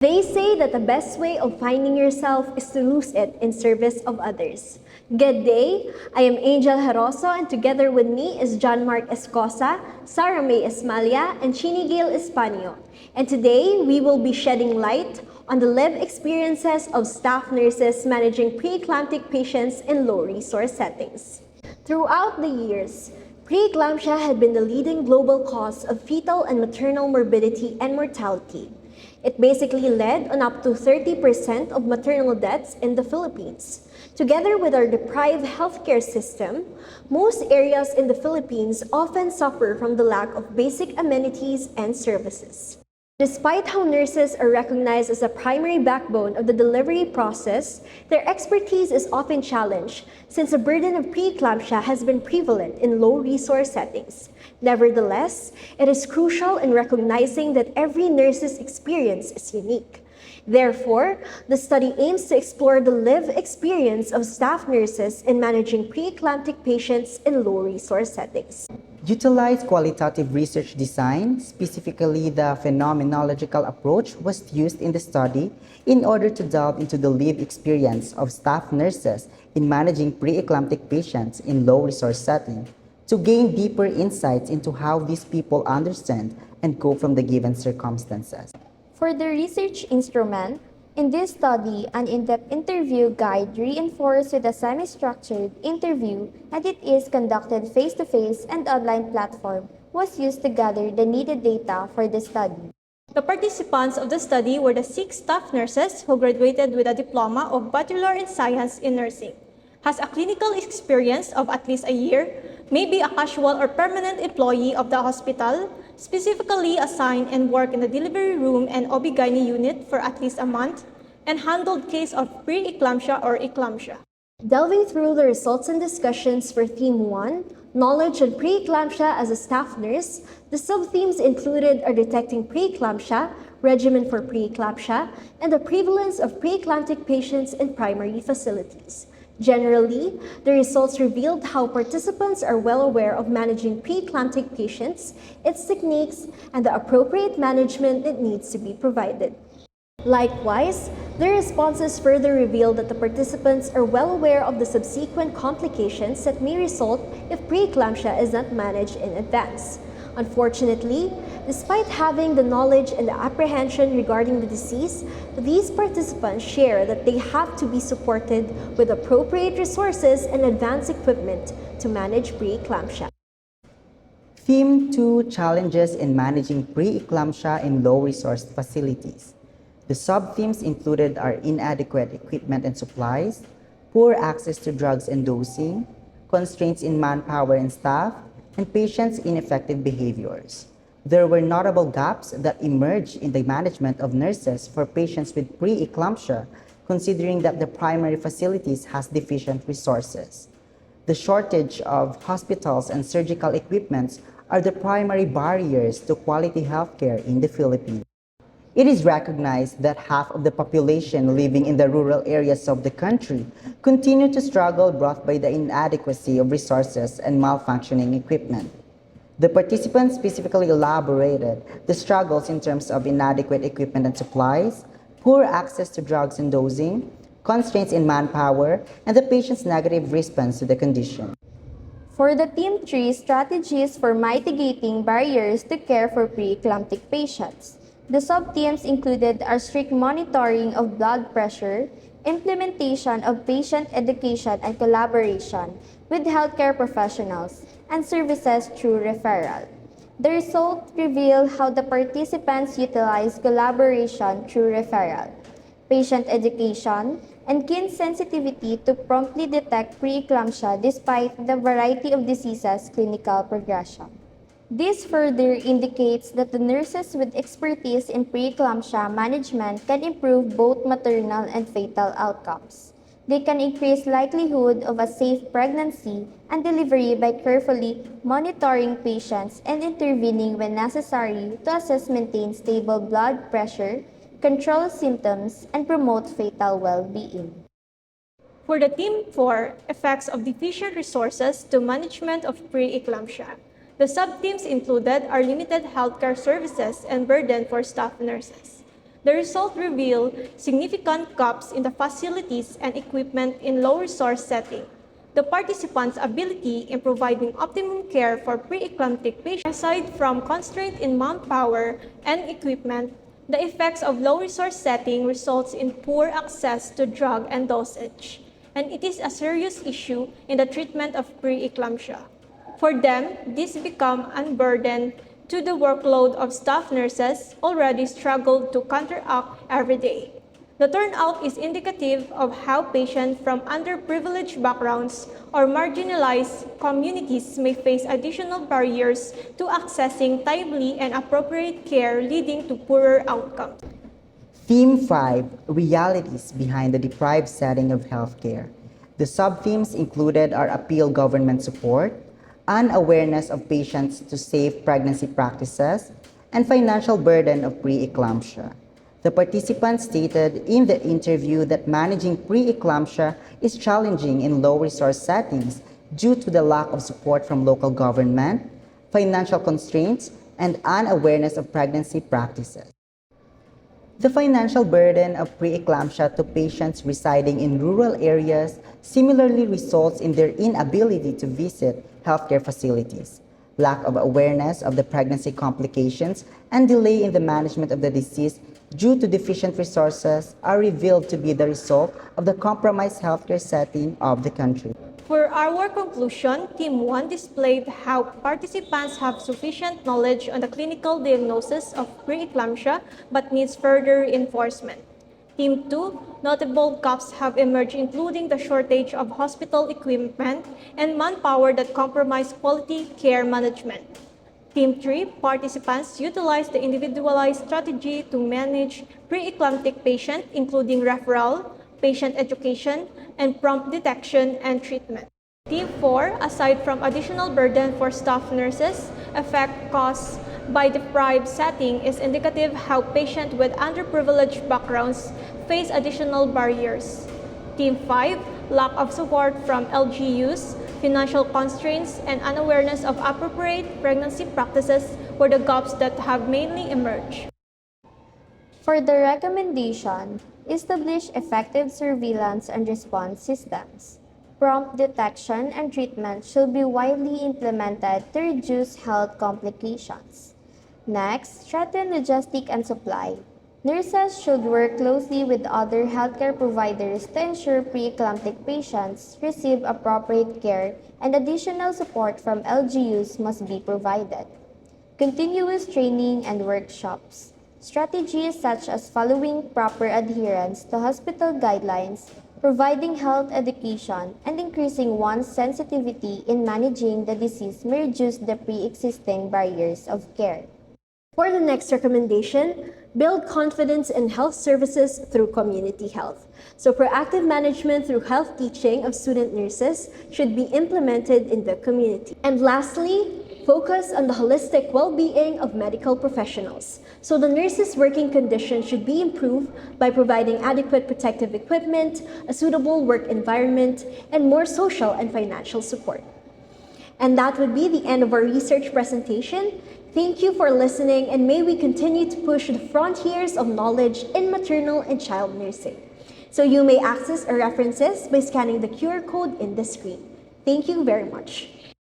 They say that the best way of finding yourself is to lose it in service of others. Good day, I am Angel Geroso, and together with me is John Mark Escosa, Sarah May Esmalla, and Chieny Gale Españo. And today we will be shedding light on the lived experiences of staff nurses managing pre-eclamptic patients in low-resource settings. Throughout the years, pre-eclampsia had been the leading global cause of fetal and maternal morbidity and mortality. It basically led on up to 30% of maternal deaths in the Philippines. Together with our deprived healthcare system, most areas in the Philippines often suffer from the lack of basic amenities and services. Despite how nurses are recognized as a primary backbone of the delivery process, their expertise is often challenged since the burden of pre-eclampsia has been prevalent in low-resource settings. Nevertheless, it is crucial in recognizing that every nurse's experience is unique. Therefore, the study aims to explore the lived experience of staff nurses in managing pre-eclamptic patients in low-resource settings. Utilize qualitative research design, specifically the phenomenological approach was used in the study in order to delve into the lived experience of staff nurses in managing pre-eclamptic patients in low-resource settings to gain deeper insights into how these people understand and cope from the given circumstances. For the research instrument, in this study, an in-depth interview guide reinforced with a semi-structured interview, and it is conducted face-to-face and online platform was used to gather the needed data for the study. The participants of the study were the 6 staff nurses who graduated with a diploma of Bachelor in Science in Nursing, has a clinical experience of at least a year, may be a casual or permanent employee of the hospital, specifically assigned and work in the delivery room and OB/GYN unit for at least a month, and handled case of pre-eclampsia or eclampsia. Delving through the results and discussions for Theme 1, Knowledge on Pre-eclampsia as a Staff Nurse, the sub-themes included are detecting pre-eclampsia, regimen for pre-eclampsia, and the prevalence of pre-eclamptic patients in primary facilities. Generally, the results revealed how participants are well aware of managing pre-eclamptic patients, its techniques, and the appropriate management that needs to be provided. Likewise, the responses further revealed that the participants are well aware of the subsequent complications that may result if pre-eclampsia is not managed in advance. Unfortunately, despite having the knowledge and the apprehension regarding the disease, these participants share that they have to be supported with appropriate resources and advanced equipment to manage pre-eclampsia. Theme 2, Challenges in Managing Pre-Eclampsia in Low-Resource Facilities. The sub-themes included are inadequate equipment and supplies, poor access to drugs and dosing, constraints in manpower and staff, and patients' ineffective behaviors. There were notable gaps that emerged in the management of nurses for patients with pre-eclampsia, considering that the primary facilities has deficient resources. The shortage of hospitals and surgical equipments are the primary barriers to quality healthcare in the Philippines. It is recognized that half of the population living in the rural areas of the country continue to struggle brought by the inadequacy of resources and malfunctioning equipment. The participants specifically elaborated the struggles in terms of inadequate equipment and supplies, poor access to drugs and dosing, constraints in manpower, and the patient's negative response to the condition. For the Theme 3, Strategies for Mitigating Barriers to Care for Pre-eclamptic Patients, the sub-themes included are strict monitoring of blood pressure, implementation of patient education and collaboration with healthcare professionals, and services through referral. The results reveal how the participants utilize collaboration through referral, patient education, and keen sensitivity to promptly detect pre-eclampsia despite the variety of diseases' clinical progression. This further indicates that the nurses with expertise in pre-eclampsia management can improve both maternal and fetal outcomes. They can increase likelihood of a safe pregnancy and delivery by carefully monitoring patients and intervening when necessary to assess maintain stable blood pressure, control symptoms, and promote fetal well-being. For the Theme 4, Effects of Deficient Resources to Management of Pre-Eclampsia, the sub-themes included are limited healthcare services and burden for staff nurses. The results reveal significant gaps in the facilities and equipment in low-resource setting. The participants' ability in providing optimum care for pre-eclamptic patients, aside from constraint in manpower and equipment, the effects of low-resource setting results in poor access to drug and dosage, and it is a serious issue in the treatment of pre-eclampsia. For them, this becomes unburdened to the workload of staff nurses already struggled to counteract every day. The turnout is indicative of how patients from underprivileged backgrounds or marginalized communities may face additional barriers to accessing timely and appropriate care, leading to poorer outcomes. Theme 5, Realities Behind the Deprived Setting of Healthcare. The sub-themes included are appeal government support, unawareness of patients to safe pregnancy practices, and financial burden of pre-eclampsia. The participants stated in the interview that managing pre-eclampsia is challenging in low-resource settings due to the lack of support from local government, financial constraints, and unawareness of pregnancy practices. The financial burden of pre-eclampsia to patients residing in rural areas similarly results in their inability to visit healthcare facilities. Lack of awareness of the pregnancy complications and delay in the management of the disease due to deficient resources are revealed to be the result of the compromised healthcare setting of the country. For our conclusion, Team 1 displayed how participants have sufficient knowledge on the clinical diagnosis of pre-eclampsia but needs further reinforcement. Team 2, notable gaps have emerged, including the shortage of hospital equipment and manpower that compromise quality care management. Team 3, participants utilized the individualized strategy to manage pre-eclamptic patients, including referral, patient education, and prompt detection and treatment. Team 4, aside from additional burden for staff nurses, effect caused by deprived setting is indicative how patients with underprivileged backgrounds face additional barriers. Team 5, lack of support from LGUs, financial constraints, and unawareness of appropriate pregnancy practices were the gaps that have mainly emerged. For the recommendation, establish effective surveillance and response systems. Prompt detection and treatment should be widely implemented to reduce health complications. Next, strengthen logistics and supply. Nurses should work closely with other healthcare providers to ensure pre-eclamptic patients receive appropriate care, and additional support from LGUs must be provided. Continuous training and workshops. Strategies such as following proper adherence to hospital guidelines, providing health education, and increasing one's sensitivity in managing the disease may reduce the pre-existing barriers of care. For the next recommendation, build confidence in health services through community health. So proactive management through health teaching of student nurses should be implemented in the community. And lastly, focus on the holistic well-being of medical professionals. So the nurses' working conditions should be improved by providing adequate protective equipment, a suitable work environment, and more social and financial support. And that would be the end of our research presentation. Thank you for listening, and may we continue to push the frontiers of knowledge in maternal and child nursing. So you may access our references by scanning the QR code in the screen. Thank you very much.